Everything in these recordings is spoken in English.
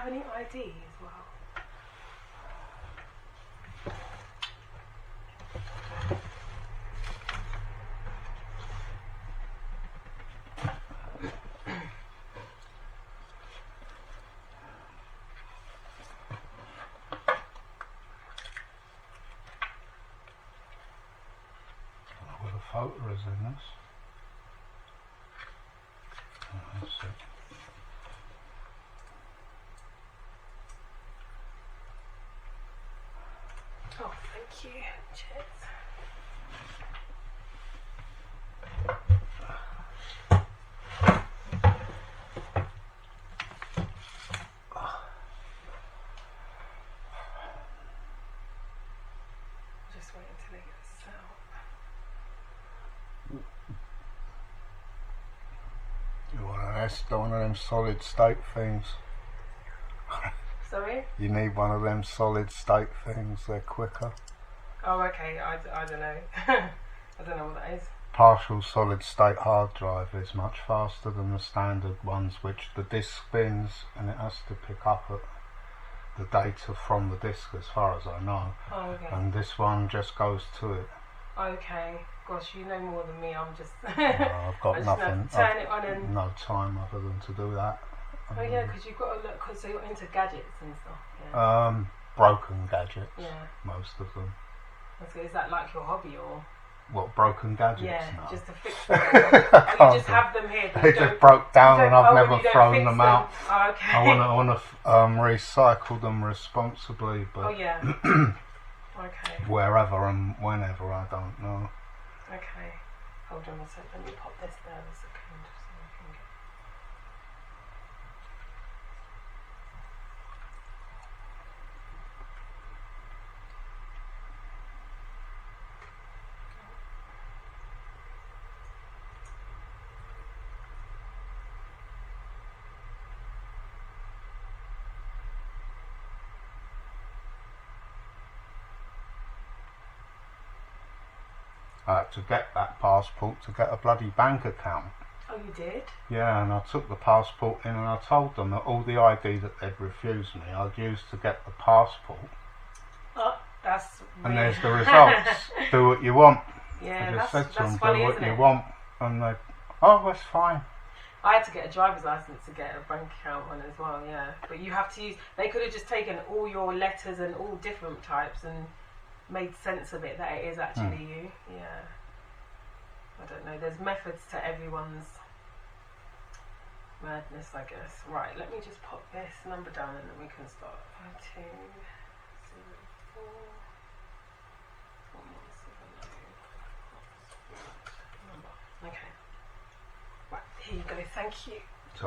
have any ID as well? What a photo is in this. Oh, that's it. Oh, thank you. Cheers. Just wait until it gets out. One of them solid state things. Sorry? You need one of them solid state things, they're quicker. Oh, okay. I don't know. I don't know what that is. Partial solid state hard drive is much faster than the standard ones, which the disk spins and it has to pick up the data from the disk, as far as I know. Oh, okay. And this one just goes to it. Okay. Gosh, you know more than me. I'm just. No, I've got I just nothing. turn it on and. No time other than to do that. Oh yeah, because you've got to look. Cause so you're into gadgets and stuff. Yeah. Broken gadgets. Yeah. Most of them. So is that like your hobby or? What, broken gadgets? Yeah, No. just to fix them. You just have them here. But they just broke down and I've never you thrown them out. Oh, okay. I want to recycle them responsibly, but oh yeah. Okay. wherever and whenever, I don't know. Okay. Hold on a second. Let me pop this there a second. So I can get... I had to get that passport to get a bloody bank account. Oh, you did? Yeah, and I took the passport in and I told them that all the ID that they'd refused me, I'd use to get the passport. Oh, that's And weird. there's the results. Do what you want. Yeah, I just said to them, funny, do what isn't you it? want. And they, oh, that's fine. I had to get a driver's license to get a bank account one as well, yeah. But you have to use, they could have just taken all your letters and all different types and made sense of it that it is actually you. Yeah. I don't know, there's methods to everyone's madness, I guess. Right, let me just pop this number down and then we can start. 5204 1170. Okay. Right, here you go, thank you. So,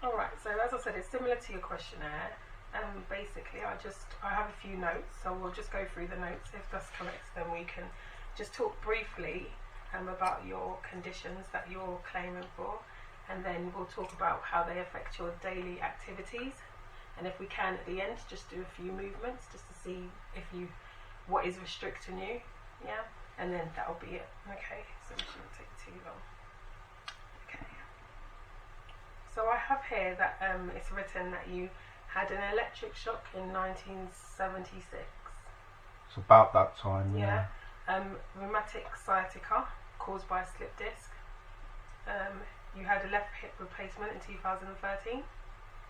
Alright, so as I said, it's similar to your questionnaire. Basically, I have a few notes, so we'll just go through the notes. If that's correct, then we can just talk briefly about your conditions that you're claiming for, and then we'll talk about how they affect your daily activities. And if we can, at the end, just do a few movements just to see what is restricting you, yeah. And then that'll be it. Okay, so it shouldn't take too long. Okay. So I have here that it's written that you had an electric shock in 1976. it's about that time, yeah. Rheumatic sciatica caused by a slip disc. You had a left hip replacement in 2013.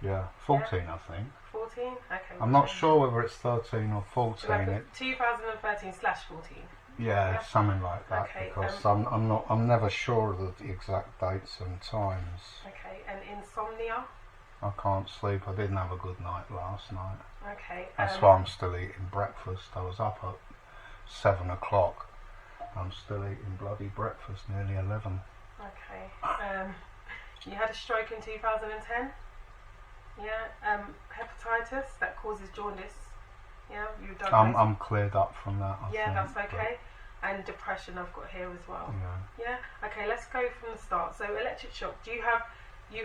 Yeah, 14 I think. 14? Okay. I'm not sure whether it's 13 or 14. 2013/14. Yeah, something like that, Okay, because I'm never sure of the exact dates and times. Okay, and insomnia. I can't sleep. I didn't have a good night last night. Okay. That's why I'm still eating breakfast. I was up at 7 o'clock. I'm still eating bloody breakfast, nearly 11. Okay. You had a stroke in 2010. Yeah. Hepatitis that causes jaundice. Yeah. You were diagnosed. I'm cleared up from that. I think, That's okay. And depression I've got here as well. Yeah. Yeah. Okay. Let's go from the start. So electric shock. You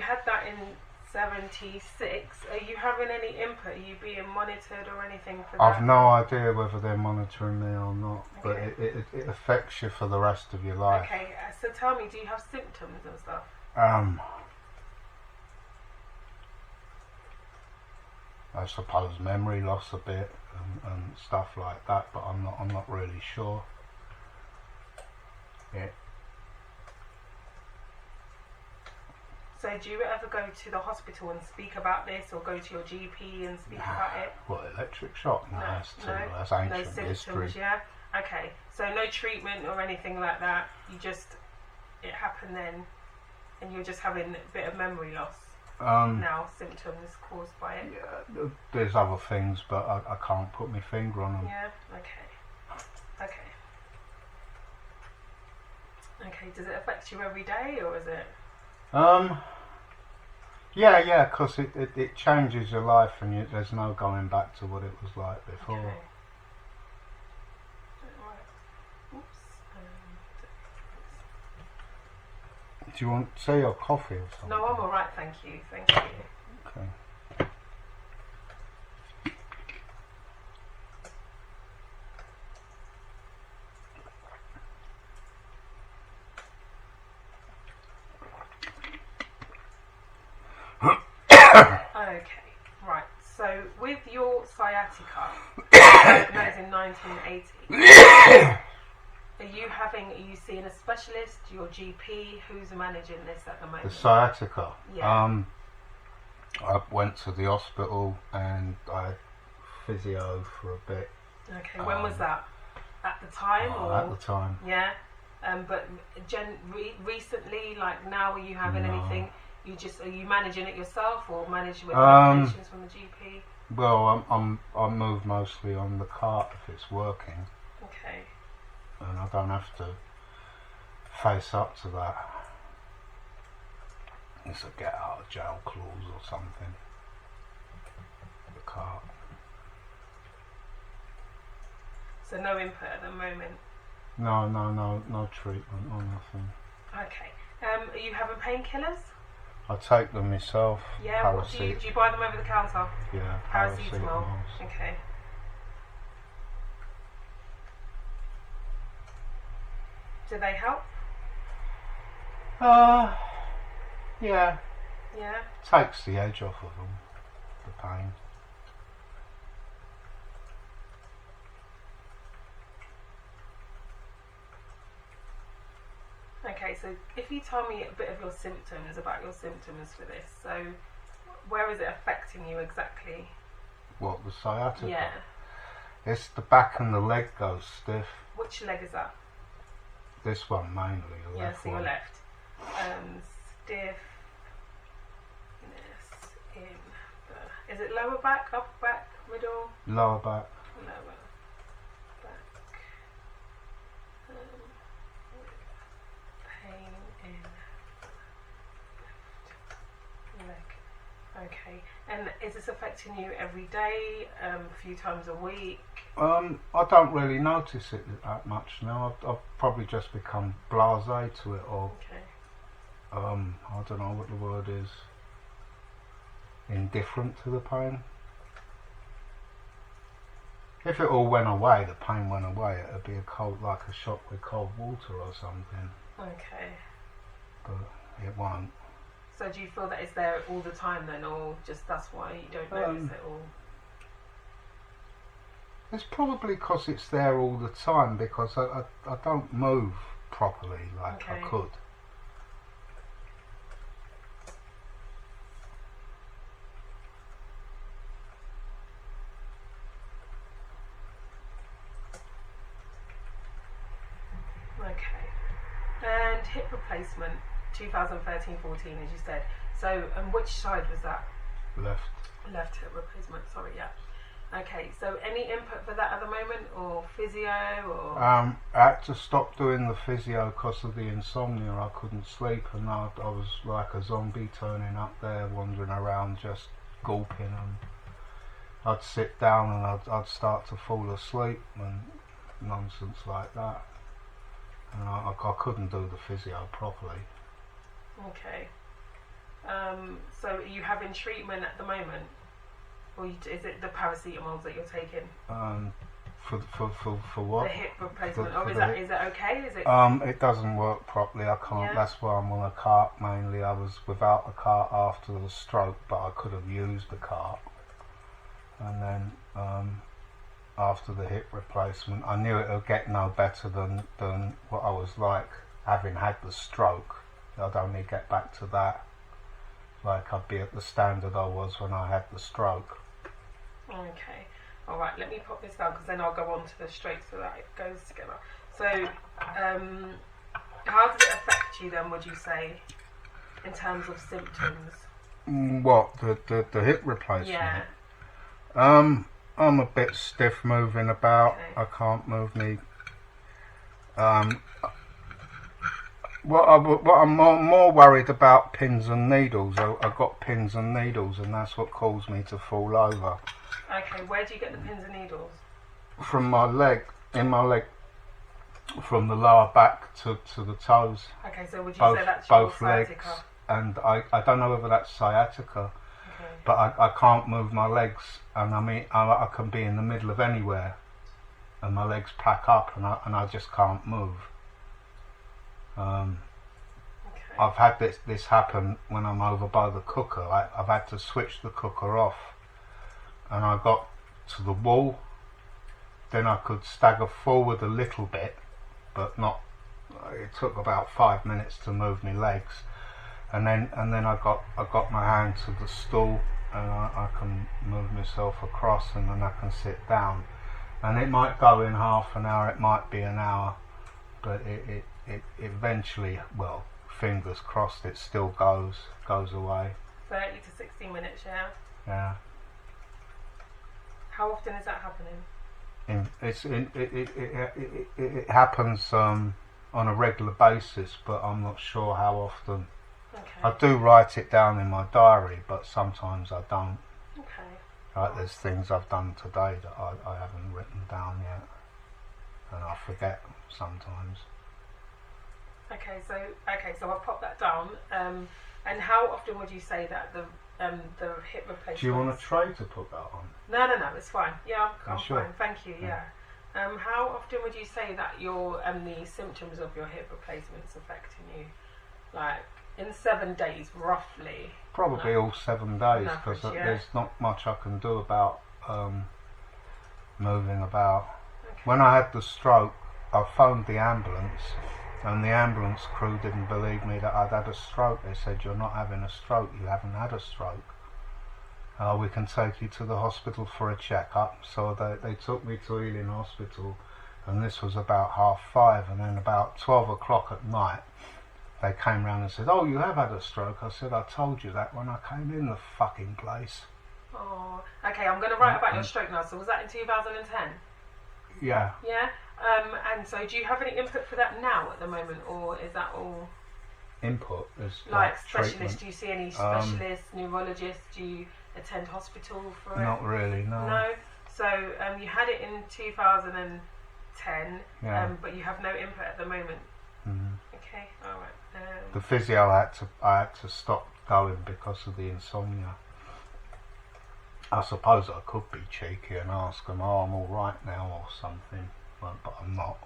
had that in 76. Are you having any input? Are you being monitored or anything for that? I've no idea whether they're monitoring me or not, Okay. but it affects you for the rest of your life. Okay, so tell me, do you have symptoms and stuff? I suppose memory loss a bit and stuff like that, but I'm not really sure. Yeah. So do you ever go to the hospital and speak about this, or go to your GP and speak about it? What, electric shock? No, that's ancient no symptoms, history. Yeah. Okay. So no treatment or anything like that. It happened then, and you're just having a bit of memory loss. Now, symptoms caused by it. Yeah, there's other things, but I can't put my finger on them. Yeah. Okay. Okay. Does it affect you every day, or is it? Yeah, because it changes your life, and there's no going back to what it was like before. Okay. Oops. Do you want tea or coffee or something? No, I'm alright, thank you. Thank you. Okay. Okay, right. So with your sciatica, that is in 1980. Are you seeing a specialist, your GP? Who's managing this at the moment? The sciatica. Yeah. I went to the hospital and I had physio for a bit. Okay. When was that? At the time, or at the time? Yeah. But recently, like now, are you having anything? Are you managing it yourself, or manage with medications from the GP? Well, I move mostly on the cart if it's working. Okay. And I don't have to face up to that. It's a get out of jail clause or something. The cart. So no input at the moment? No treatment or nothing. Okay. Are you having painkillers? I take them myself. Yeah, what do you buy them over the counter? Yeah, Paracetamol. Okay. Do they help? Yeah. Yeah. Takes the edge off of them, the pain. Okay, so if you tell me a bit of your symptoms, about your symptoms for this, so where is it affecting you exactly? What, the sciatica? Yeah. It's the back and the leg goes stiff. Which leg is that? This one mainly, the left so one. your left. Stiffness in the... Is it lower back, upper back, middle? Lower back. Lower back. Pain in left leg. Okay. And is this affecting you every day, a few times a week? I don't really notice it that much now. I've probably just become blasé to it, or I don't know what the word is. Indifferent to the pain. If it all went away, the pain went away, it'd be like a shock with cold water or something. Okay. But it won't. So do you feel that it's there all the time then, or just that's why you don't notice it all? It's probably because it's there all the time, because I don't move properly like I could. Okay. And hip replacement, 2013-14, as you said. So, and which side was that? Left. Left hip replacement, sorry, yeah. Okay, so any input for that at the moment, or physio, or? I had to stop doing the physio because of the insomnia. I couldn't sleep, and I was like a zombie turning up there, wandering around, just gulping, and I'd sit down and I'd start to fall asleep and nonsense like that. And I couldn't do the physio properly. Okay. So are you having treatment at the moment? Or is it the paracetamols that you're taking? For what? The hip replacement. Is it okay? Is it? It doesn't work properly. I can't. Yeah. That's why I'm on a cart mainly. I was without a cart after the stroke, but I could have used the cart. and then after the hip replacement, I knew it would get no better than what I was like having had the stroke. I'd only get back to that, like I'd be at the standard I was when I had the stroke. Okay, all right, let me pop this down because then I'll go on to the stroke so that it goes together. So how does it affect you then, would you say, in terms of symptoms? What, the hip replacement? Yeah. I'm a bit stiff moving about. Okay. I can't move me. What I'm more worried about pins and needles. I got pins and needles, and that's what caused me to fall over. Okay, where do you get the pins and needles? From my leg, in my leg, from the lower back to the toes. Okay, so would you say that's your sciatica? Legs, and I don't know whether that's sciatica. Okay. But I can't move my legs, and I mean I can be in the middle of anywhere, and my legs pack up, and I just can't move. Okay. I've had this happen when I'm over by the cooker. I've had to switch the cooker off, and I got to the wall. Then I could stagger forward a little bit, but not. It took about 5 minutes to move my legs, and then I got my hand to the stool, and I can move myself across, and then I can sit down. And it might go in half an hour, it might be an hour, but it eventually, well, fingers crossed, it still goes away. 30 to 60 minutes, yeah? Yeah. How often is that happening? It happens on a regular basis, but I'm not sure how often. Okay. I do write it down in my diary, but sometimes I don't. Okay. Like there's things I've done today that I haven't written down yet, and I forget sometimes. Okay, so I'll pop that down. And how often would you say that the hip replacement? Do you want a tray to put that on? No, it's fine. Yeah, I'm sure? fine. Thank you. Yeah. How often would you say that your the symptoms of your hip replacement's affecting you? Like in 7 days, roughly. Probably all 7 days, because yeah. there's not much I can do about moving about. Okay. When I had the stroke, I phoned the ambulance, and the ambulance crew didn't believe me that I'd had a stroke. They said, "You're not having a stroke, you haven't had a stroke. We can take you to the hospital for a check-up." So they took me to Ealing Hospital, and this was about 5:30, and then about 12 o'clock at night, they came round and said, "Oh, you have had a stroke." I said, "I told you that when I came in the fucking place." Oh, okay, I'm going to write about your stroke now. So was that in 2010? Yeah. Yeah? And so do you have any input for that now at the moment, or is that all? Input? Is like specialists, treatment. do you see any specialists, neurologists, do you attend hospital for it? Not really, no. No? So you had it in 2010, Yeah. but you have no input at the moment? Mm-hmm. Okay, alright. The physio I had to stop going because of the insomnia. I suppose I could be cheeky and ask them, "Oh, I'm all right now," or something, but I'm not.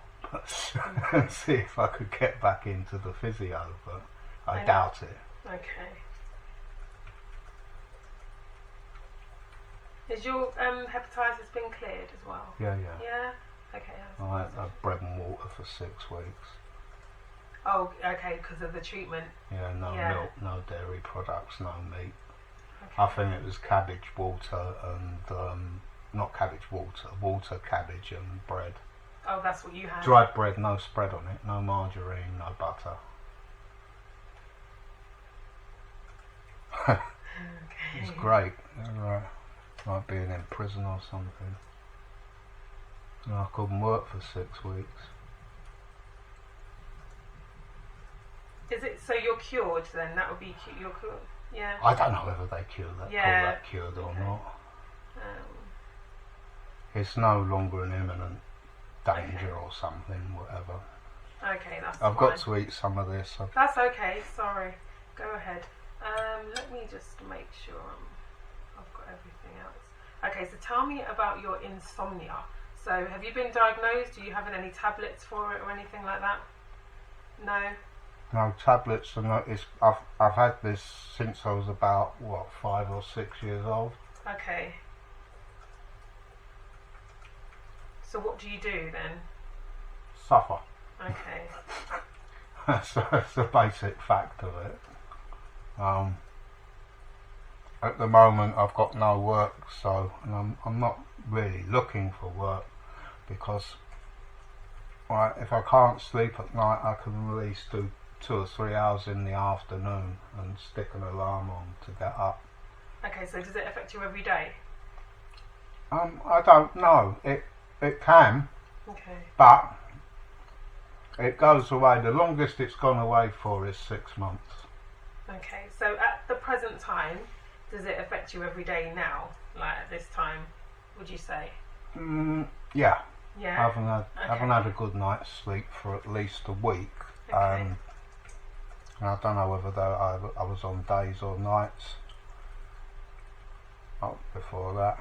And see if I could get back into the physio, but I doubt it. Okay. Is your hepatitis been cleared as well? Yeah. Yeah? Okay. I had bread and water for 6 weeks. Oh, okay, because of the treatment. Yeah, no Yeah. milk, no dairy products, no meat. Okay. I think it was cabbage, water, and not cabbage, water, cabbage, and bread. Oh, that's what you had. Dried bread, no spread on it, no margarine, no butter. Okay. It's great. Like being in prison or something. And I couldn't work for 6 weeks. Is it so you're cured then? That would be you're cured. Yeah. I don't know whether they call that cured or Okay. not. It's no longer an imminent danger or something, whatever. Okay, that's I've fine. got to eat some of this. That's okay. Sorry. Go ahead. Let me just make sure I've got everything else. Okay, so tell me about your insomnia. So, have you been diagnosed? Do you have any tablets for it or anything like that? No. No tablets, and I've had this since I was about 5 or 6 years old. Okay. So what do you do then? Suffer. Okay. That's the basic fact of it. At the moment I've got no work, so and I'm not really looking for work, because if I can't sleep at night, I can at least do 2 or 3 hours in the afternoon and stick an alarm on to get up. Okay, so does it affect you every day? I don't know. It can, Okay. but it goes away. The longest it's gone away for is 6 months. Okay, so at the present time, does it affect you every day now? Like at this time, would you say? Yeah. Yeah. I haven't had a good night's sleep for at least a week. Okay. And I don't know whether I was on days or nights before that.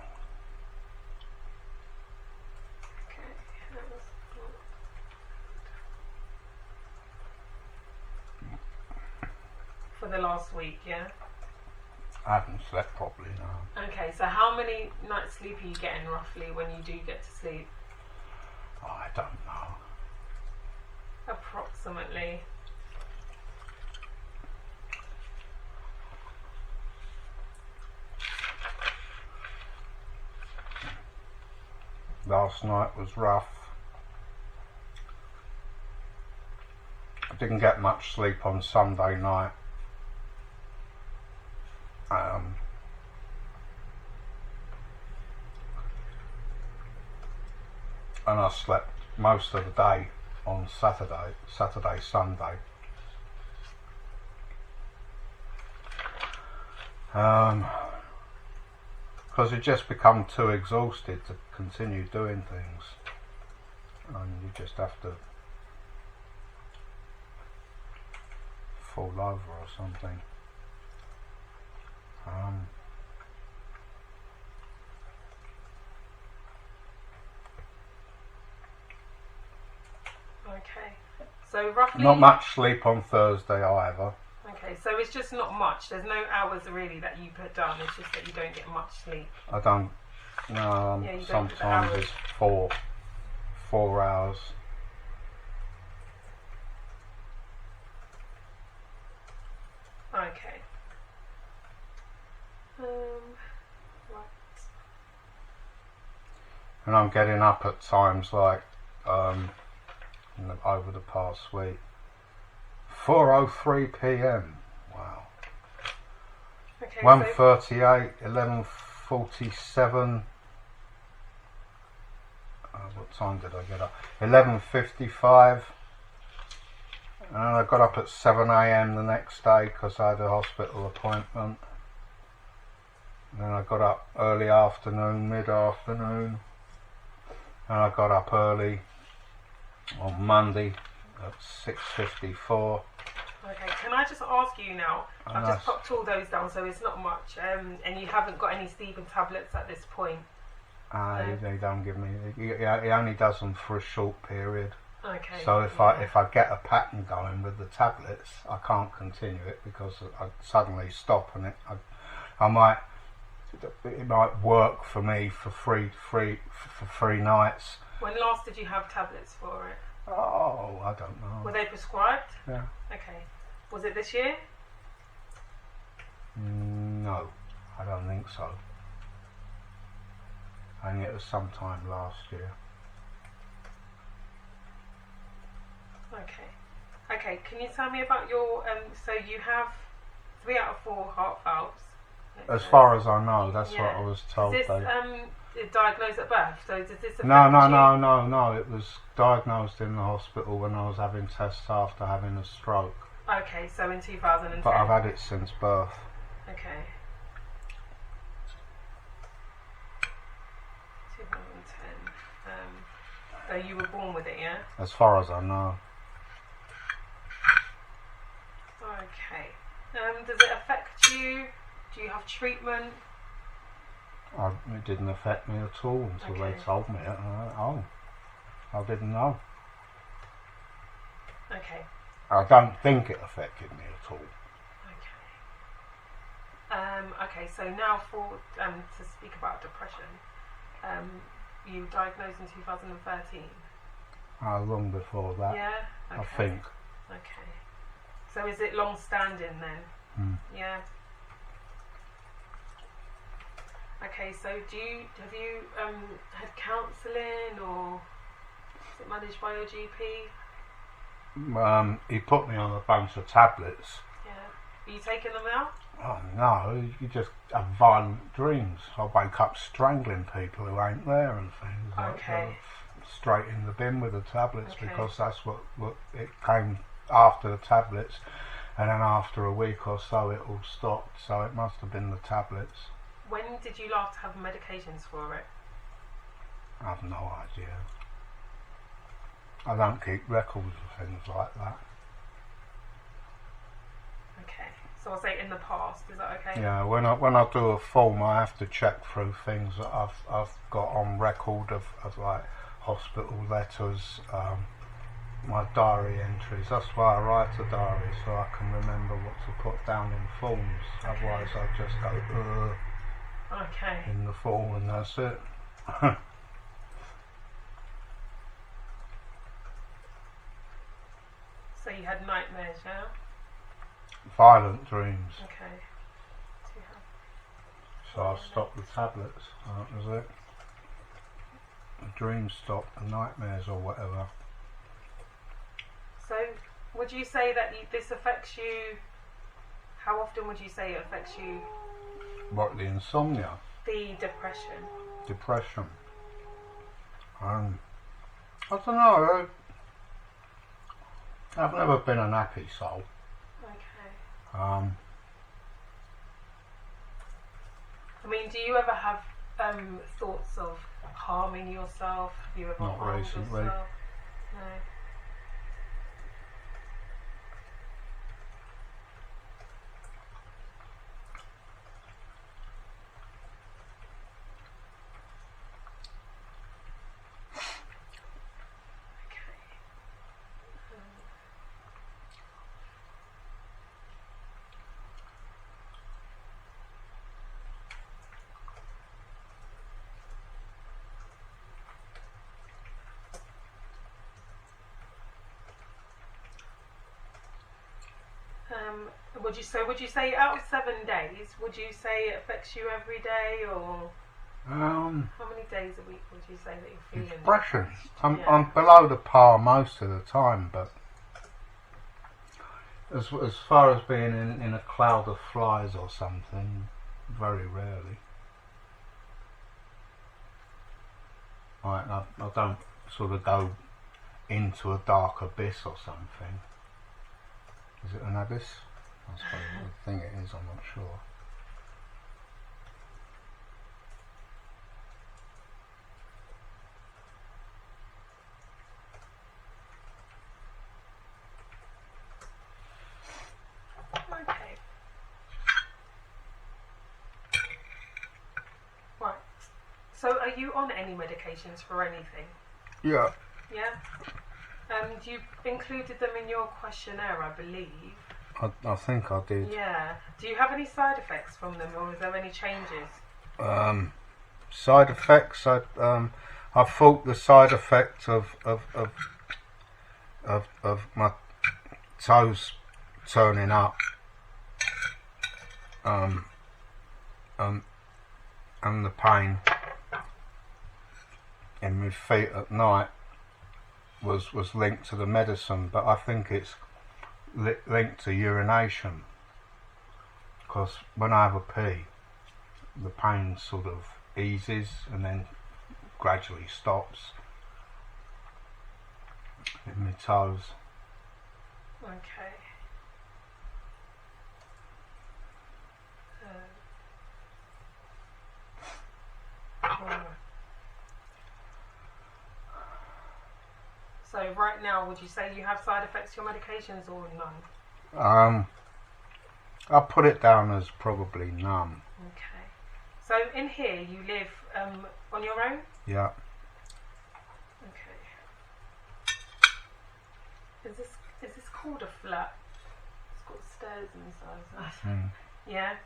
For the last week, yeah? I haven't slept properly now. Okay, so how many nights sleep are you getting roughly when you do get to sleep? Oh, I don't know. Approximately. Last night was rough. I didn't get much sleep on Sunday night. And I slept most of the day on Saturday, Sunday. Because it just become too exhausted to continue doing things, and you just have to fall over or something. Okay, so roughly... Not much sleep on Thursday either. Okay, so it's just not much. There's no hours really that you put down. It's just that you don't get much sleep. I don't. No, Yeah, you don't sometimes put the it's 4 hours. Okay. Right. And I'm getting up at times like over the past week. 4:03 p.m. Wow. Okay, 1:38, 11:47. What time did I get up? 11:55. And I got up at 7 a.m. the next day because I had a hospital appointment. And then I got up early afternoon, mid-afternoon. And I got up early on Monday at 6:54. Okay, can I just ask you now? I've just popped all those down, so it's not much. And you haven't got any sleeping tablets at this point? They don't give me. He only does them for a short period. Okay. So if I get a pattern going with the tablets, I can't continue it because I suddenly stop, and it might work for me for three nights. When last did you have tablets for it? Oh, I don't know. Were they prescribed? Yeah. Okay. Was it this year? No, I don't think so. I think it was sometime last year. Okay. Okay, can you tell me about your, so you have 3 out of 4 heart valves? As far as I know, that's what I was told. Is this diagnosed at birth? So does this affect No. you? It was diagnosed in the hospital when I was having tests after having a stroke. Okay, so in 2010. But I've had it since birth. Okay. 2010. So you were born with it, yeah? As far as I know. Okay. Does it affect you? Do you have treatment? It didn't affect me at all until they told me it. I didn't know. Okay. I don't think it affected me at all. Okay. Okay, so now for to speak about depression, you were diagnosed in 2013? Long before that, Yeah? Okay. I think. Okay. So is it long standing then? Yeah. Okay, so have you had counselling, or is it managed by your GP? He put me on a bunch of tablets. Yeah. Are you taking them out? Oh no, you just have violent dreams. I wake up strangling people who ain't there and things. Okay. Straight in the bin with the tablets, Okay. because that's what it came after the tablets, and then after a week or so it all stopped, so it must have been the tablets. When did you last have medications for it? I've no idea. I don't keep records of things like that. Okay, so I'll say in the past, is that okay? Yeah, when I do a form, I have to check through things that I've got on record of like hospital letters, my diary entries. That's why I write a diary, so I can remember what to put down in forms. Okay. Otherwise I just go Okay. in the form and that's it. So you had nightmares, yeah? Violent dreams. Okay. Do you have So I stopped the tablets. That was it. The dreams stopped, the nightmares or whatever. So would you say that this affects you? How often would you say it affects you? What, the insomnia? The depression. Depression. I don't know. I've never been an happy soul. Okay. Um, I mean, do you ever have thoughts of harming yourself? Have you ever Not harmed recently. yourself? No. Would you say out of 7 days, would you say it affects you every day, or how many days a week would you say that you're feeling depression. depressed? I'm below the par most of the time, but as far as being in a cloud of flies or something, very rarely. Like I don't sort of go into a dark abyss or something. Is it an abyss? I suppose I think it is, I'm not sure. Okay. Right. So are you on any medications for anything? Yeah. Yeah? You included them in your questionnaire, I believe. I think I did. Yeah. Do you have any side effects from them, or is there any changes? Side effects. I thought the side effect of my toes turning up, and the pain in my feet at night was linked to the medicine, but I think it's linked to urination, because when I have a pee, the pain sort of eases and then gradually stops in my toes. Okay. Right. So right now, would you say you have side effects to your medications or none? I'll put it down as probably none. Okay. So in here, you live on your own? Yeah. Okay. Is this called a flat? It's got stairs inside. Yeah.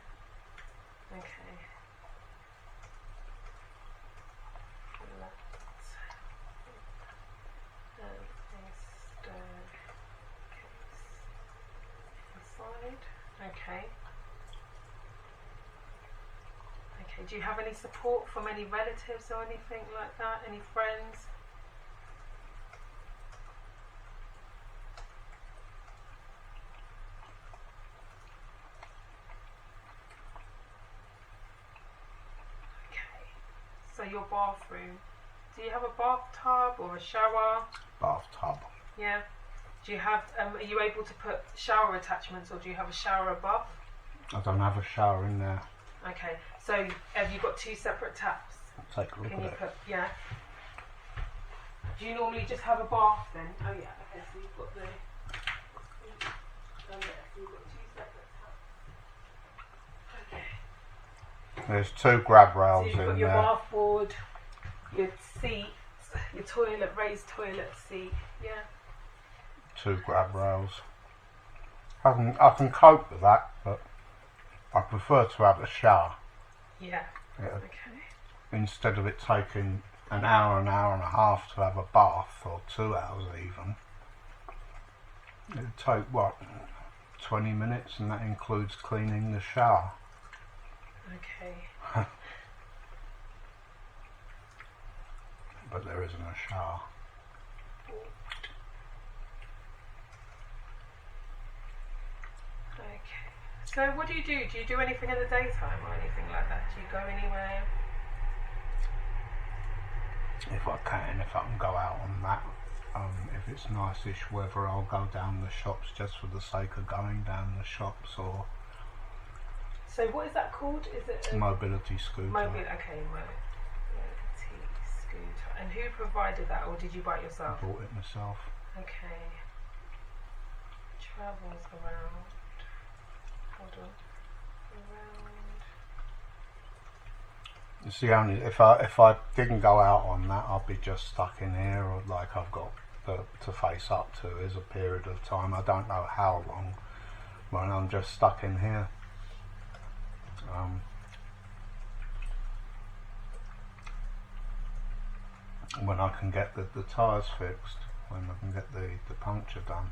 Okay. Okay, do you have any support from any relatives or anything like that? Any friends? Okay, so your bathroom. Do you have a bathtub or a shower? Bathtub. Yeah. Do you have, are you able to put shower attachments, or do you have a shower above? I don't have a shower in there. Okay, so have you got 2 separate taps? Take a look Can at you it. put, yeah. Do you normally just have a bath then? Oh yeah, okay, so you've got the, oh yeah, so you've got 2 separate taps. Okay. There's 2 grab So rails you've got in your there. bath board, your seat, your toilet, raised toilet seat, yeah. 2 grab rails. I can cope with that, but I prefer to have a shower. Yeah. Yeah. Okay. Instead of it taking an hour and a half to have a bath, or 2 hours even. It'd take, what, 20 minutes, and that includes cleaning the shower. Okay. But there isn't a shower. Okay. So what do? Do you do anything in the daytime or anything like that? Do you go anywhere? If I can go out on that. If it's nice-ish weather, I'll go down the shops just for the sake of going down the shops, or So what is that called? Is it a mobility scooter. Okay, mobility scooter. And who provided that, or did you buy it I yourself? bought it myself. Okay. Travels around. Hold on. Around. It's the only, if I didn't go out on that, I'd be just stuck in here, or like I've got to face up to is a period of time. I don't know how long, when I'm just stuck in here. When I can get the tyres fixed, when I can get the puncture done.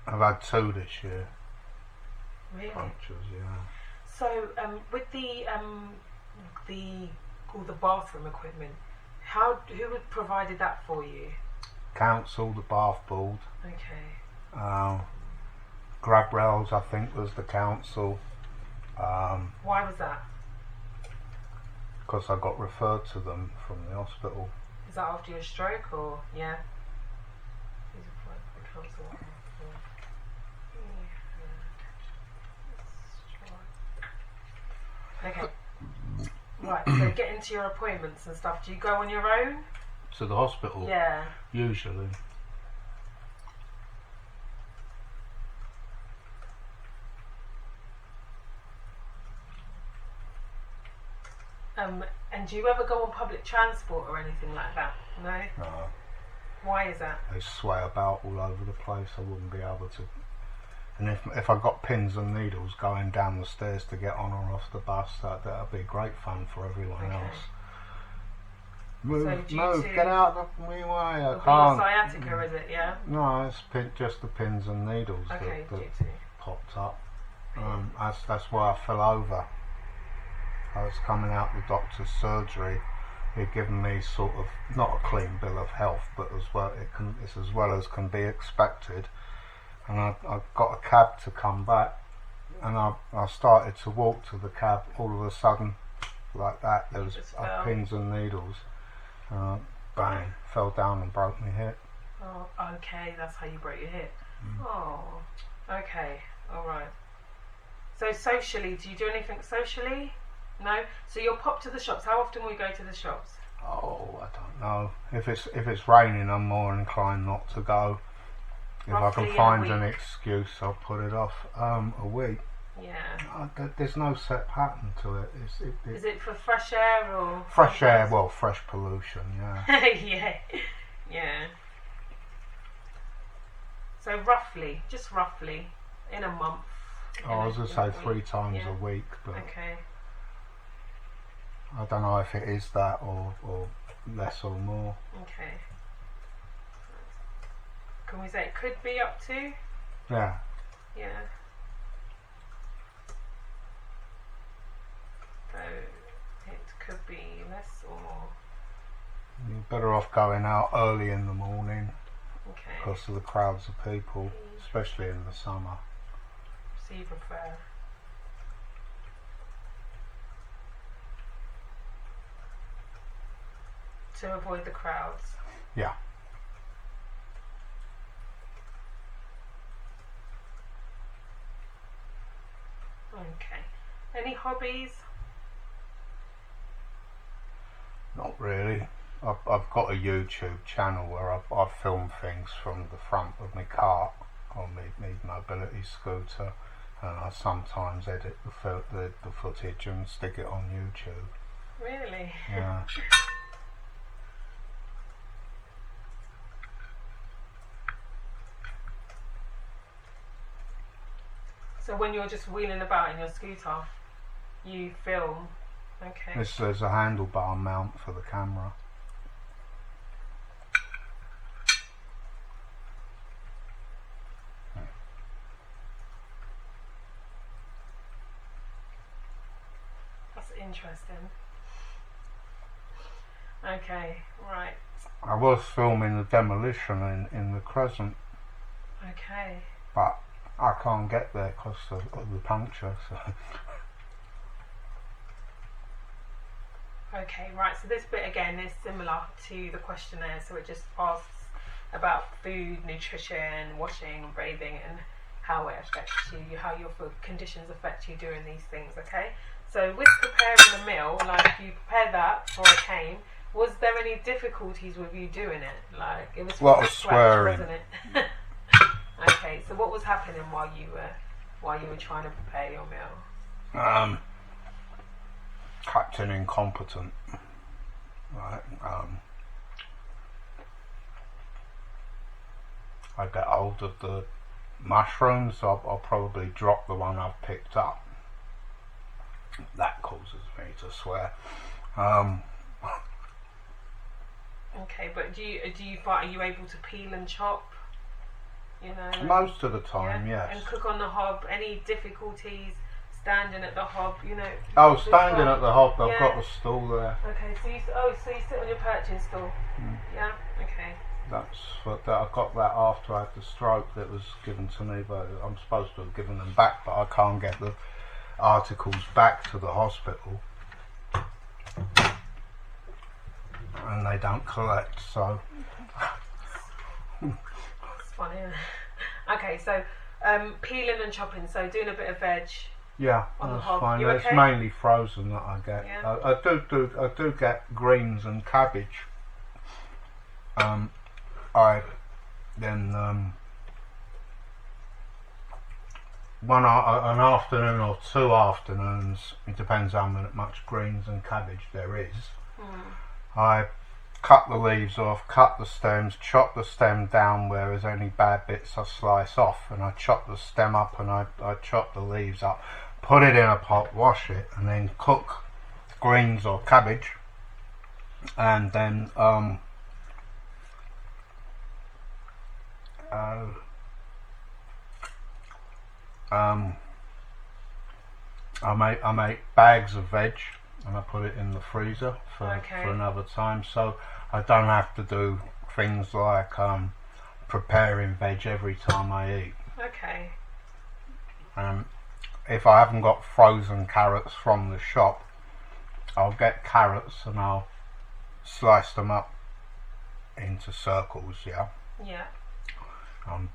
I've had 2 this year. Really? Punctures, yeah. So with the all the bathroom equipment, who provided that for you? Council, the bath board. Okay. Grab rails, I think, was the council. Why was that? Because I got referred to them from the hospital. Is that after your stroke, or yeah? These are for the council. Okay. Right, so getting to your appointments and stuff, do you go on your own? To the hospital? Yeah. Usually. And do you ever go on public transport or anything like that? No? No. Why is that? They sway about all over the place. I wouldn't be able to. And if I got pins and needles going down the stairs to get on or off the bus, that'd be great fun for everyone else. Move, get out of my way, I can't. Sciatica, is it, yeah? No, it's just the pins and needles Okay, that popped up. That's why I fell over. I was coming out the doctor's surgery. He'd given me sort of, not a clean bill of health, but it's as well as can be expected. And I got a cab to come back, and I started to walk to the cab. All of a sudden, like that, there was pins and needles. Bang, fell down and broke my hip. Oh, okay, that's how you broke your hip. Oh, okay, alright. So socially, do you do anything socially? No? So you'll pop to the shops. How often will you go to the shops? Oh, I don't know. If it's raining, I'm more inclined not to go. If Roughly I can find an excuse, I'll put it off. A week. Yeah. There's no set pattern to it. Is it for fresh air or? Fresh air, well, fresh pollution, yeah. Yeah. Yeah. So roughly, just roughly, in a month. I was going to say 3 times a week, but okay. I don't know if it is that or less or more. Okay. Can we say it could be up to? Yeah. Yeah. guess, or? You're better off going out early in the morning Okay. because of the crowds of people, especially in the summer. So you prefer? To avoid the crowds? Yeah. Okay. Any hobbies? Not really. I've got a YouTube channel where I film things from the front of my car on my mobility scooter, and I sometimes edit the footage and stick it on YouTube. Really? Yeah. So when you're just wheeling about in your scooter, you film? Okay. There's a handlebar mount for the camera. That's interesting. Okay, right. I was filming the demolition in the Crescent, Okay. but I can't get there because of the puncture. So. Okay, right, so this bit again is similar to the questionnaire, so it just asks about food, nutrition, washing, bathing, and how it affects you, how your food conditions affect you during these things, okay? So with preparing a meal, like you prepare that for a cane, was there any difficulties with you doing it? Like, it was A lot from of scratch, swearing. wasn't it? Okay, so what was happening while you were trying to prepare your meal? Captain Incompetent. Right. I get hold of the mushrooms, I'll probably drop the one I've picked up. That causes me to swear. Okay, but do you find, are you able to peel and chop? You know, Most of the time, yeah? yes. And cook on the hob. Any difficulties standing at the hob? You know. Oh, standing at the hob, I've Yeah. got the stool there. Okay, so you sit on your perching stool. Yeah. Okay. That's what I got that after I had the stroke that was given to me, but I'm supposed to have given them back, but I can't get the articles back to the hospital, and they don't collect. So It's funny. Isn't it? Okay, so peeling and chopping. So doing a bit of veg. yeah, On the that's hob. fine. You It's okay? mainly frozen that I get. Yeah. I do get greens and cabbage. I then an afternoon or 2 afternoons, it depends how much greens and cabbage there is. I cut the leaves off, cut the stems, chop the stem down where there's any bad bits I slice off, and I chop the stem up and I chop the leaves up, put it in a pot, wash it, and then cook greens or cabbage, and then I make bags of veg and I put it in the freezer for another time, so I don't have to do things like preparing veg every time I eat. Okay. If I haven't got frozen carrots from the shop, I'll get carrots and I'll slice them up into circles, yeah, Yeah.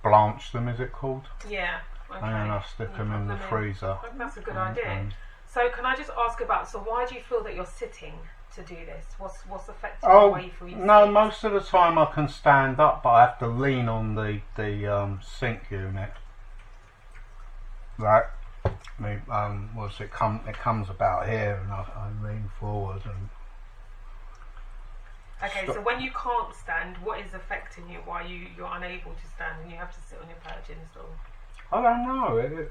blanch them, is it called? Yeah. Okay. And then I'll stick them in the freezer. I think that's a good idea. So can I just ask about, so why do you feel that you're sitting to do this? What's affecting the way you feel you no, sit? most of the time I can stand up, but I have to lean on the sink unit. Right, it comes about here, and I lean forward and. Okay, so when you can't stand, what is affecting you? Why you're unable to stand and you have to sit on your perching stool? I don't know.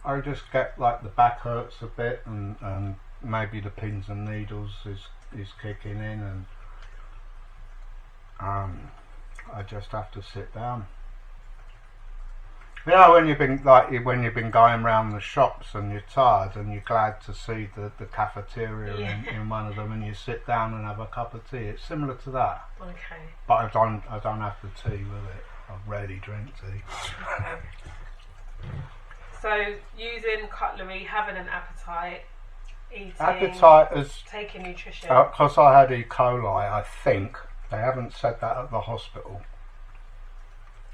I just get like the back hurts a bit, and maybe the pins and needles is kicking in, and I just have to sit down. You know, when you've been going round the shops and you're tired and you're glad to see the cafeteria in one of them, and you sit down and have a cup of tea. It's similar to that. Okay. But I don't have the tea with it. I rarely drink tea. Okay. So using cutlery, having an appetite, eating, Appetite is taking nutrition. because I had E. coli. I think they haven't said that at the hospital.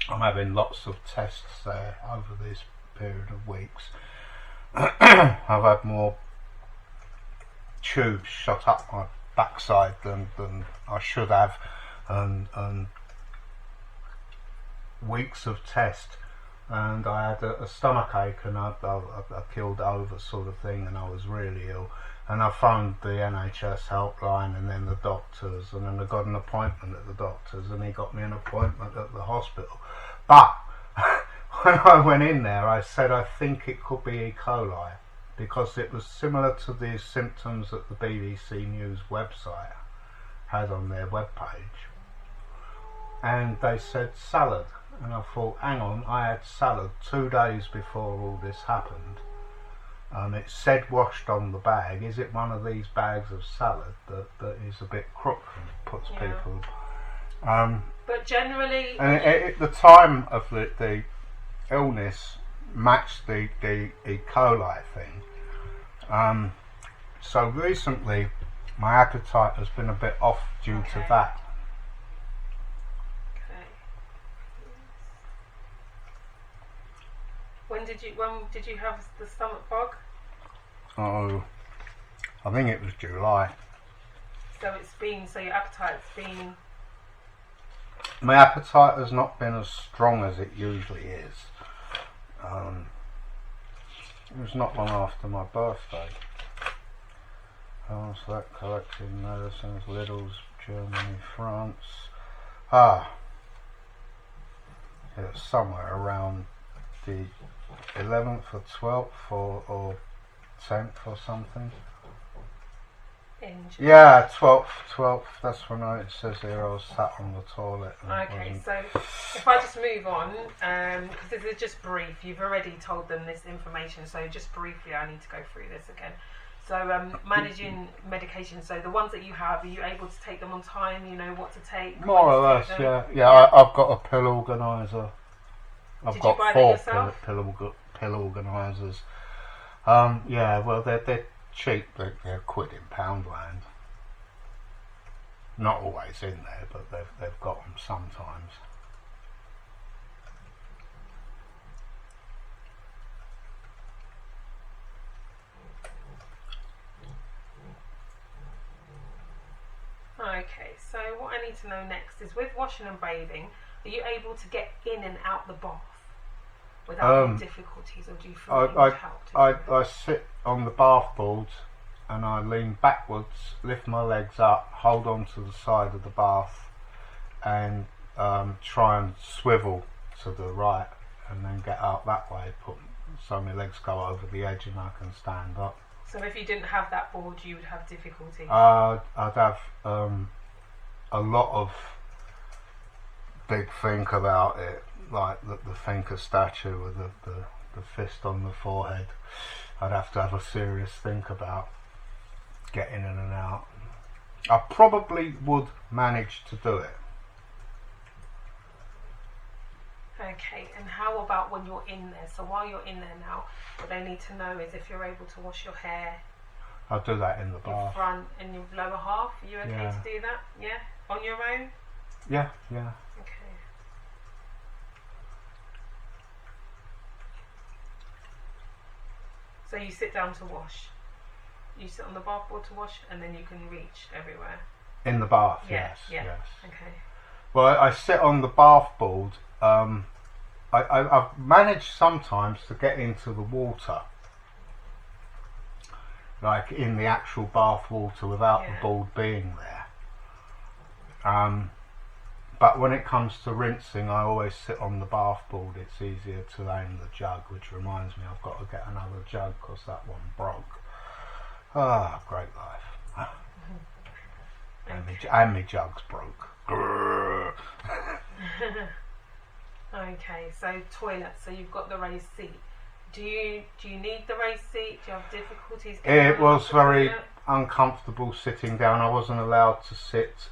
I'm having lots of tests there over this period of weeks. I've had more tubes shot up my backside than I should have, and weeks of test, and I had a stomach ache, and I killed over sort of thing, and I was really ill, and I phoned the NHS helpline and then the doctors, and then I got an appointment at the doctors, and he got me an appointment at the hospital. But when I went in there, I said I think it could be E. coli, because it was similar to the symptoms that the BBC News website had on their webpage, and they said salad, and I thought, hang on, I had salad 2 days before all this happened. It said washed on the bag. Is it one of these bags of salad that is a bit crooked and puts people... but generally... And the time of the illness matched the E. coli thing. So recently my appetite has been a bit off due to that. Okay. When did you have the stomach bug? Oh, I think it was July. So your appetite's been... My appetite has not been as strong as it usually is. It was not long after my birthday. Select collecting medicines, Lidl's, Germany, France. It was somewhere around the 11th or 12th or 10th or something. Yeah, 12th, that's when it says here I was sat on the toilet. Okay, so if I just move on, because this is just brief, you've already told them this information, so just briefly I need to go through this again. So managing medication, so the ones that you have, are you able to take them on time? You know what to take? More or less, yeah. I've got a pill organiser. I've got 4 pill organisers. Yeah, well they're cheap, they're quid in Poundland. Not always in there, but they've got them sometimes. Okay, so what I need to know next is, with washing and bathing, are you able to get in and out the bath without any difficulties, or do you feel you need help to do that? I sit on the bath boards and I lean backwards, lift my legs up, hold on to the side of the bath, and try and swivel to the right, and then get out that way, so my legs go over the edge and I can stand up. So if you didn't have that board, you would have difficulty? I'd have a lot of big think about it, like the thinker statue with the fist on the forehead. I'd have to have a serious think about getting in and out. I probably would manage to do it. Okay, and how about when you're in there? So while you're in there now, what they need to know is if you're able to wash your hair. I'll do that in the bath. Your front and your lower half. Are you okay to do that? Yeah? On your own? Yeah. Okay. So you sit down to wash. You sit on the bath board to wash, and then you can reach everywhere. In the bath, yes. Yes. Okay. Well, I sit on the bath board. I've managed sometimes to get into the water, like in the actual bath water, without the board being there. But when it comes to rinsing, I always sit on the bath board. It's easier to aim the jug, which reminds me I've got to get another jug because that one broke. Great life. And my jug's broke. Okay, so toilet. So you've got the raised seat. Do you need the raised seat? Do you have difficulties getting It was very toilet? uncomfortable sitting down. I wasn't allowed to sit.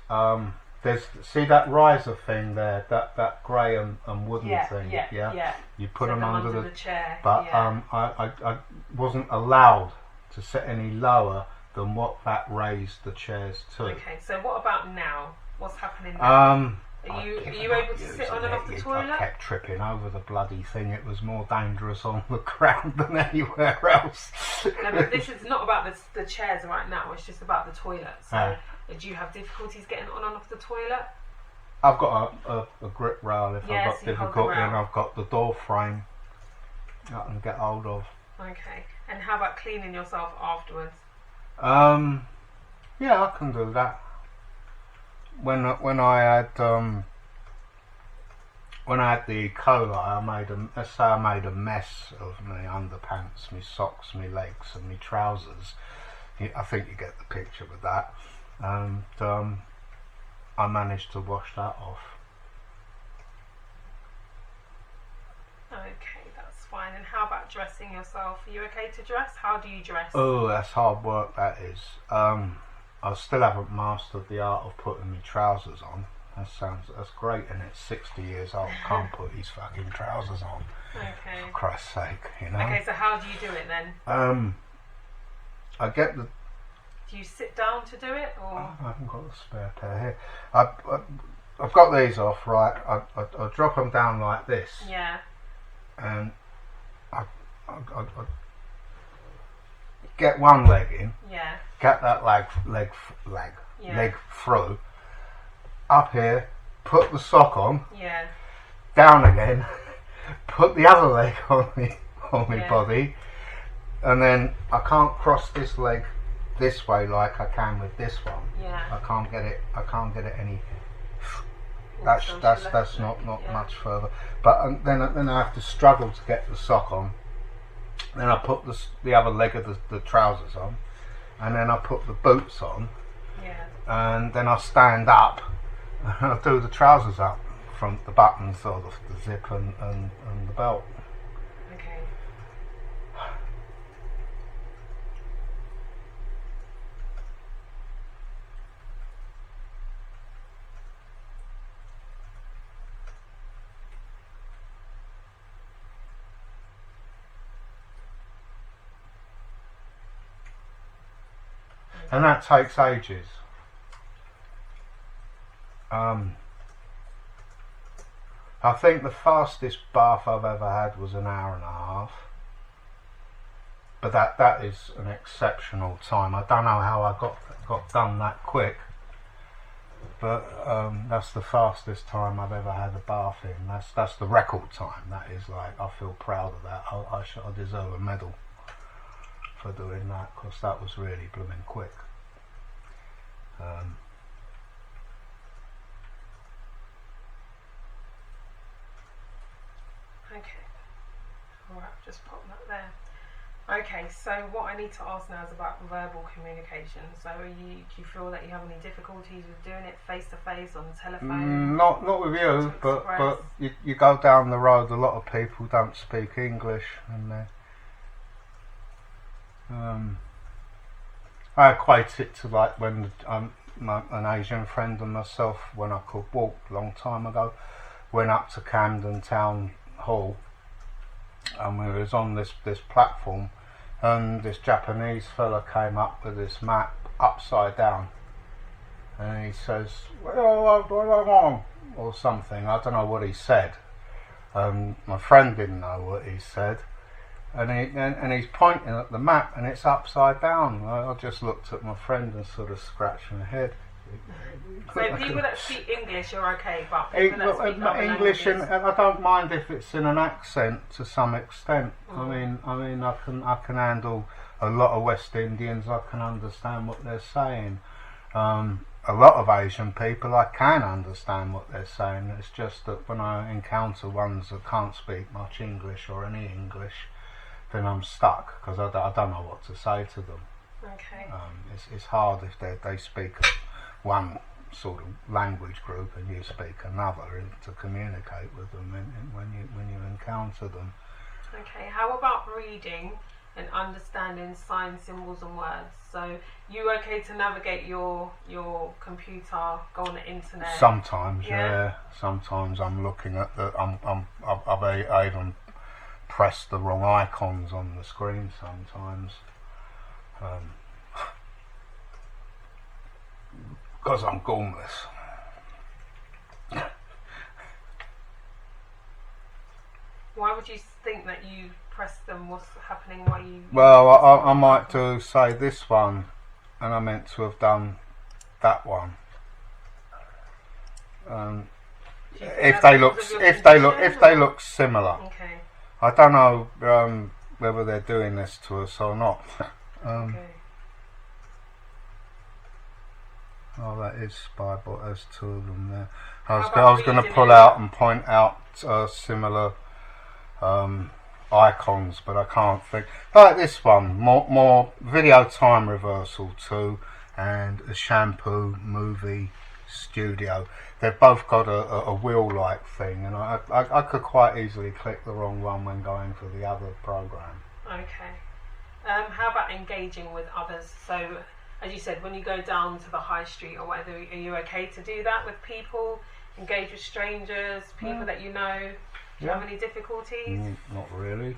See that riser thing there, that grey and wooden thing. Yeah. You put So them under the chair. But I wasn't allowed to sit any lower than what that raised the chairs to. Okay, so what about now? What's happening now? Are you able to sit on and off the toilet? I kept tripping over the bloody thing. It was more dangerous on the ground than anywhere else. No, but this is not about the chairs right now. It's just about the toilet. So, do you have difficulties getting on and off the toilet? I've got a grip rail if I've got so difficulty, and I've got the door frame I can get hold of. Okay. And how about cleaning yourself afterwards? Yeah, I can do that. When I had the E. coli, I made a mess of my underpants, my socks, my legs, and my trousers. I think you get the picture with that. And I managed to wash that off. Okay, that's fine. And how about dressing yourself? Are you okay to dress? How do you dress? Oh, that's hard work, that is. I still haven't mastered the art of putting my trousers on. That's great, and it's 60 years old. Can't put these fucking trousers on. Okay. For Christ's sake, you know. Okay, so how do you do it then? I get the. Do you sit down to do it, or? I haven't got a spare pair here. I've got these off, right? I drop them down like this. Yeah. And I get one leg in. Yeah. Get that leg through. Up here, put the sock on. Yeah. Down again. Put the other leg on my body, and then I can't cross this leg this way like I can with this one. Yeah. I can't get it any. That's not much further. But then I have to struggle to get the sock on. Then I put the other leg of the trousers on, and then I put the boots on. Yeah. And then I stand up and I do the trousers up from the buttons or the zip and the belt. Okay. And that takes ages. I think the fastest bath I've ever had was an hour and a half. But that is an exceptional time. I don't know how I got done that quick. But that's the fastest time I've ever had a bath in. That's the record time. That is, like, I feel proud of that. I deserve a medal for doing that, because that was really blooming quick. Okay. Alright, just pop that there. Okay, so what I need to ask now is about verbal communication. So do you feel that you have any difficulties with doing it face to face, on the telephone? Not with you, but you go down the road, a lot of people don't speak English, and I equate it to like when an Asian friend and myself, when I could walk a long time ago, went up to Camden Town Hall, and we was on this platform, and this Japanese fella came up with this map upside down, and he says, or something, I don't know what he said. My friend didn't know what he said, and he's pointing at the map, and it's upside down. I just looked at my friend and sort of scratched my head. So people that speak English are okay, but people that speak other English, and languages... I don't mind if it's in an accent to some extent. I mean, I can handle a lot of West Indians. I can understand what they're saying. A lot of Asian people, I can understand what they're saying. It's just that when I encounter ones that can't speak much English or any English, then I'm stuck, because I don't know what to say to them. Okay. It's hard if they speak one sort of language group and you speak another, to communicate with them when you encounter them. Okay, how about reading and understanding signs, symbols and words? So you okay to navigate your computer, go on the internet? Sometimes, yeah. Sometimes I'm looking at I've even pressed the wrong icons on the screen sometimes. Because I'm gormless. Why would you think that you pressed them? What's happening? Why you? Well, I might do say this one, and I meant to have done that one. If they look similar. Okay. I don't know whether they're doing this to us or not. Okay. Oh, that is spy, but there's two of them there. I was going to pull out and point out similar icons, but I can't think. Like this one, more video time reversal 2 and a shampoo movie studio. They've both got a wheel-like thing, and I could quite easily click the wrong one when going for the other program. Okay. How about engaging with others? So, as you said, when you go down to the high street or whatever, are you okay to do that with people? Engage with strangers, people that you know? Do you have any difficulties? Not really.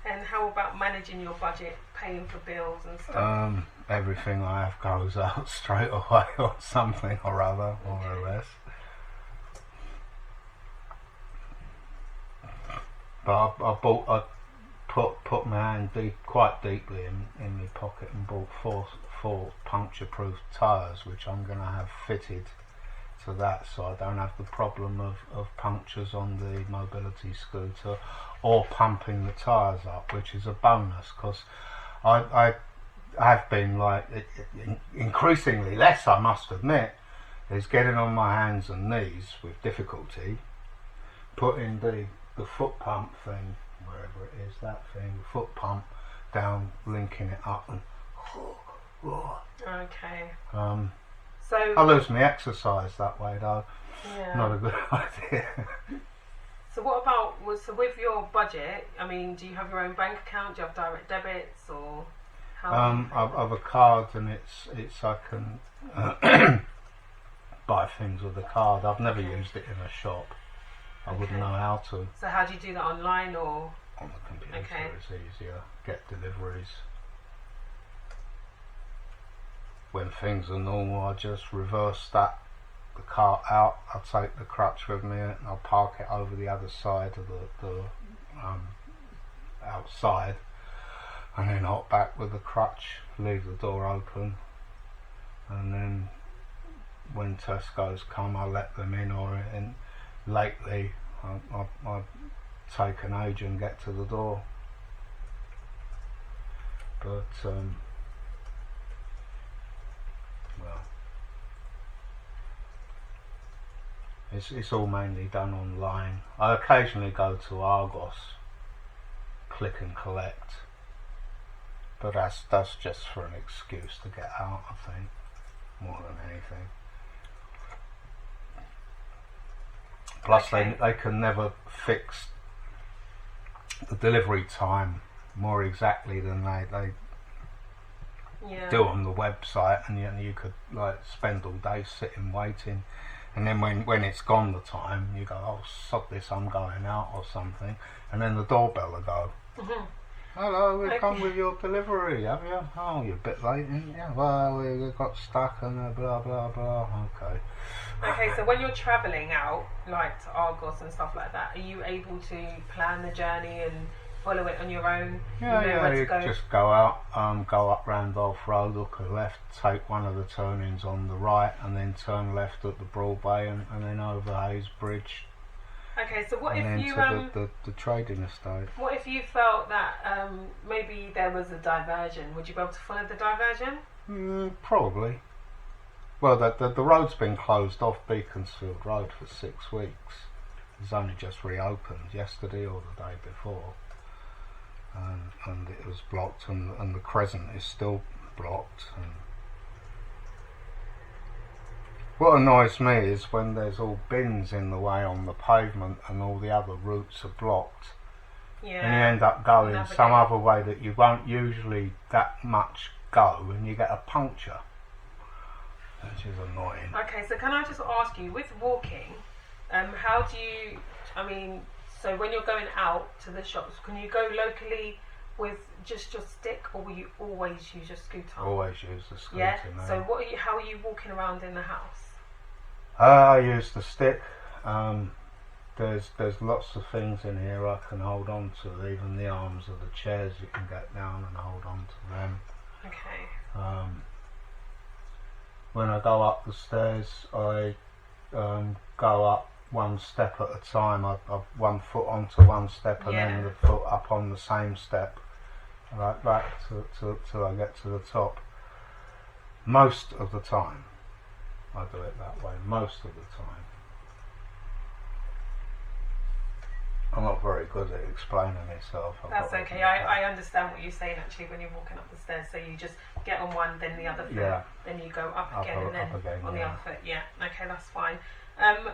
And how about managing your budget, paying for bills and stuff? Everything I have goes out straight away or something or other, more or less. But I put my hand quite deeply in my pocket and bought four puncture-proof tyres, which I'm going to have fitted to that, so I don't have the problem of punctures on the mobility scooter or pumping the tyres up, which is a bonus, because I have been like increasingly less, I must admit, is getting on my hands and knees with difficulty, putting the foot pump thing, wherever it is, that thing, the foot pump down, linking it up, and okay. So I lose my exercise that way, though. Yeah. Not a good idea. So what about with your budget? I mean, do you have your own bank account? Do you have direct debits or how? I've a card, and it's I can buy things with a card. I've never used it in a shop. I wouldn't know how to. So how do you do that, online or? On the computer, okay. It's easier. Get deliveries. When things are normal, I just reverse the cart out. I'll take the crutch with me and I'll park it over the other side of the outside, and then hop back with the crutch, leave the door open, and then when Tesco's come, I let them in, or lately I take an age and get to the door. But well, it's all mainly done online. I occasionally go to Argos, click and collect, but that's just for an excuse to get out, I think, more than anything. Plus they can never fix the delivery time more exactly than they do on the website, and you could like spend all day sitting waiting, and then when it's gone the time, you go, oh sod this, I'm going out or something, and then the doorbell will go, hello, we've come with your delivery, have you? Oh, you're a bit late, yeah, well, we got stuck and blah blah blah. Okay, so when you're travelling out, like to Argos and stuff like that, are you able to plan the journey and follow it on your own? You just go out, go up Randolph Road, look to the left, take one of the turnings on the right, and then turn left at the Broadway, and then over Hayes Bridge. Okay, so what and if you the trading estate? What if you felt that maybe there was a diversion? Would you be able to follow the diversion? Probably. Well, the road's been closed off, Beaconsfield Road, for 6 weeks. It's only just reopened yesterday or the day before, and it was blocked, and the Crescent is still blocked. And what annoys me is when there's all bins in the way on the pavement and all the other routes are blocked. Yeah. And you end up going some other way that you won't usually that much go, and you get a puncture, which is annoying. Okay, so can I just ask you, with walking, how do you, so when you're going out to the shops, can you go locally with just your stick, or will you always use your scooter? Always use the scooter. Yeah. Now. So how are you walking around in the house? I use the stick. There's lots of things in here I can hold on to, even the arms of the chairs you can get down and hold on to them. Okay. When I go up the stairs, I go up one step at a time. I one foot onto one step and then the foot up on the same step, like that till I get to the top. Most of the time I do it that way, most of the time. I'm not very good at explaining myself. That's okay. I understand what you're saying actually when you're walking up the stairs. So you just get on one, then the other foot, then you go up again, and then on the other foot. Yeah. Okay, that's fine.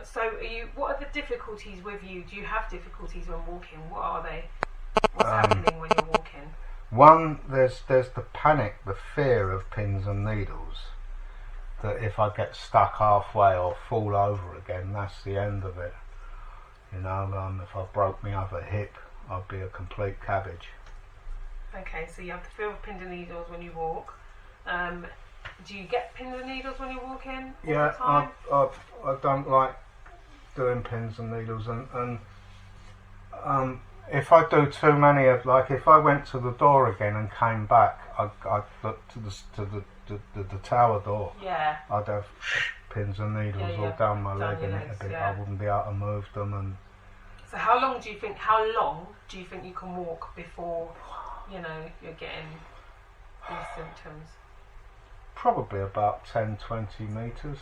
So what are the difficulties with you? Do you have difficulties when walking? What are they? What's happening when you're walking? One, there's the panic, the fear of pins and needles. That if I get stuck halfway or fall over again, that's the end of it. You know, if I broke my other hip, I'd be a complete cabbage. Okay, so you have the fear of pins and needles when you walk. Do you get pins and needles when you're walking all the time? I don't like doing pins and needles, and if I do too many of, like, if I went to the door again and came back, I'd look to the tower door. Yeah. I'd have pins and needles all down my leg and a bit. I wouldn't be able to move them. And so how long do you think you can walk before you're getting these symptoms? Probably about 10-20 metres.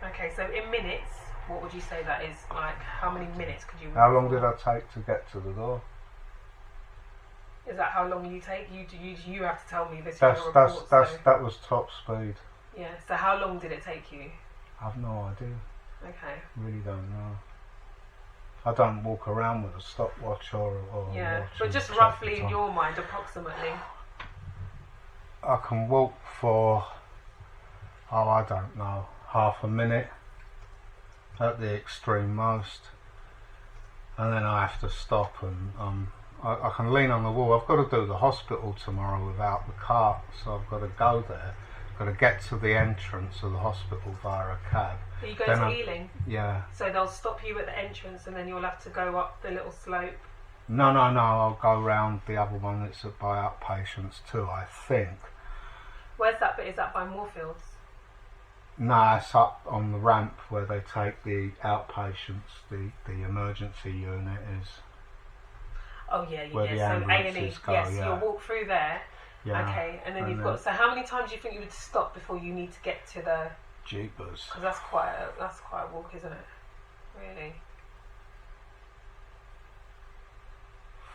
Okay, so in minutes, what would you say that is? Like, how many minutes could you walk? How long did I take to get to the door? Is that how long you take? You have to tell me this. That was top speed. Yeah. So how long did it take you? I've no idea. Okay. Really don't know. I don't walk around with a stopwatch or yeah, watch, but just roughly in your mind, approximately. I can walk for I don't know, half a minute at the extreme most, and then I have to stop and I can lean on the wall. I've got to do the hospital tomorrow without the cart, so I've got to go there. I've got to get to the entrance of the hospital via a cab. Are you going to Ealing? Yeah. So they'll stop you at the entrance and then you'll have to go up the little slope? No, I'll go round the other one that's by outpatients too, I think. Where's that bit? Is that by Moorfields? No, it's up on the ramp where they take the outpatients, the emergency unit is. Oh yeah. Where the so ambulances go, yes, you'll walk through there. Yeah. Okay, and then you've got. So how many times do you think you would stop before you need to get to the? Jeepers. Because that's quite a walk, isn't it? Really.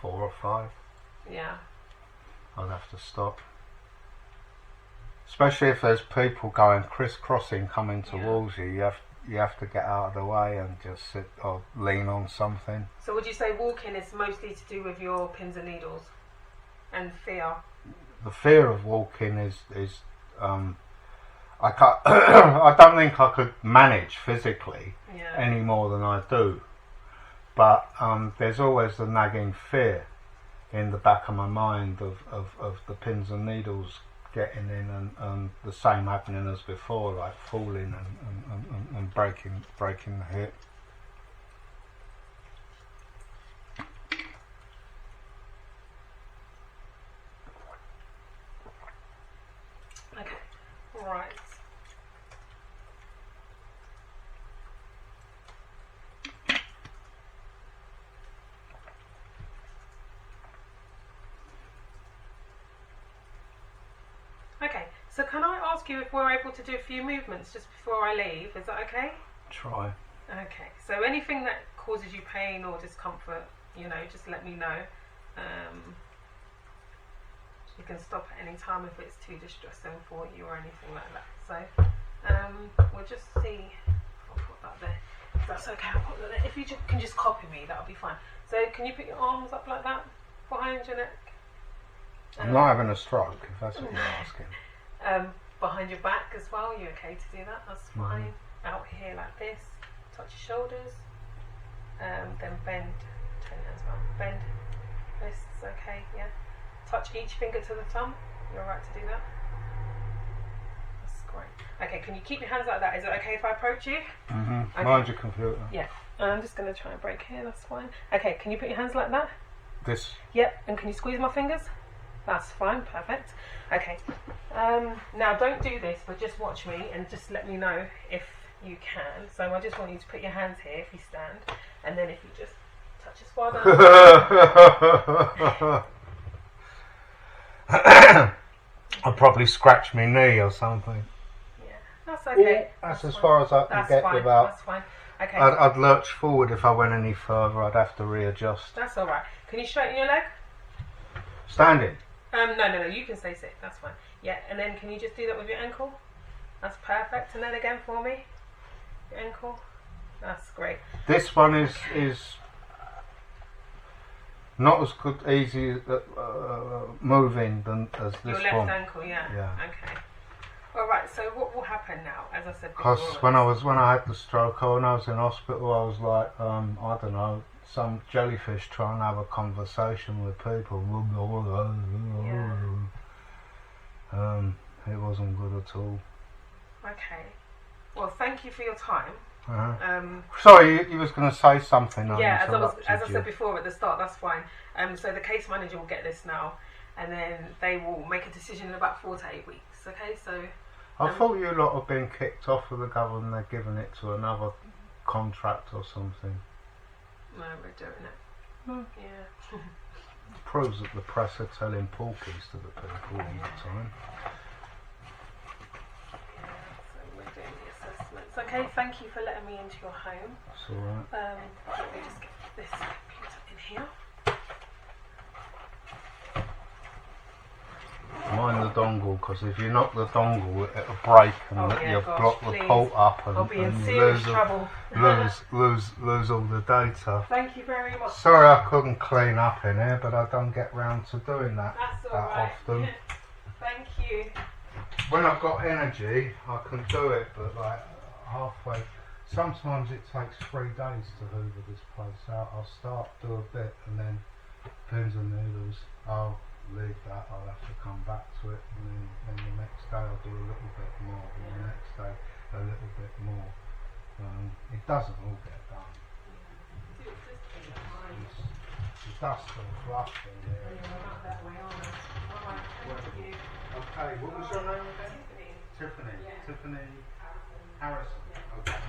4 or 5. Yeah. I'd have to stop. Especially if there's people going crisscrossing coming towards you. You have to get out of the way and just sit or lean on something. So would you say walking is mostly to do with your pins and needles and fear? The fear of walking is I can't I don't think I could manage physically any more than I do. But there's always the nagging fear in the back of my mind of the pins and needles getting in and the same happening as before, like falling and breaking the hip. Okay, right. Okay, so can I ask you if we're able to do a few movements just before I leave? Is that okay? Try. Okay, so anything that causes you pain or discomfort, just let me know. You can stop at any time if it's too distressing for you or anything like that. So we'll just see. I'll put that there. If that's okay, I'll put that there. If you can just copy me, that'll be fine. So can you put your arms up like that behind your neck? I'm not having a stroke, if that's what you're asking. Behind your back as well. You okay to do that? That's fine. Out here like this. Touch your shoulders. Then bend. Turn it as well. Bend. Wrists. Okay. Yeah. Touch each finger to the thumb. You're alright to do that? That's great. Okay, can you keep your hands like that? Is it okay if I approach you? Okay. Mind your computer. Yeah. I'm just going to try and break here, that's fine. Okay, can you put your hands like that? This? Yep, and can you squeeze my fingers? That's fine, perfect. Okay, now don't do this, but just watch me and just let me know if you can. So I just want you to put your hands here if you stand, and then if you just touch your spine. I'll probably scratch my knee or something. Yeah, that's okay. That's as far as I can get without. That's fine. Okay. I'd lurch forward if I went any further. I'd have to readjust. That's all right. Can you straighten your leg? Standing. No. You can stay sit. That's fine. Yeah, and then can you just do that with your ankle? That's perfect. And then again for me. Your ankle. That's great. This one is not as good, easy moving as this your left one. Ankle, yeah. Okay. All right. So what will happen now? As I said before. Because when I had the stroke, when I was in hospital, I was like, I don't know, some jellyfish trying to have a conversation with people. Yeah. It wasn't good at all. Okay. Well, thank you for your time. Sorry, you was going to say something. Yeah, as I said before at the start, that's fine. So the case manager will get this now, and then they will make a decision in about 4 to 8 weeks. Okay, so. I thought you lot had been kicked off of the government. They're giving it to another contract or something. No, we're doing it. Yeah. Proves that the press are telling porkies to the people all the time. Okay, thank you for letting me into your home. It's alright. Let me just get this computer in here. Mind the dongle, because if you knock the dongle, it'll break and you'll block the port up and, I'll be in serious trouble. lose all the data. Thank you very much. Sorry I couldn't clean up in here, but I don't get round to doing that often. Thank you. When I've got energy, I can do it, but like halfway. Sometimes it takes 3 days to hoover this place out. I'll start, do a bit, and then pins and needles. I'll leave that. I'll have to come back to it, and then the next day I'll do a little bit more, and the next day a little bit more. It doesn't all get done. The dust and fluff in there. Okay, what was your name again? Tiffany. Tiffany Harrison. Okay.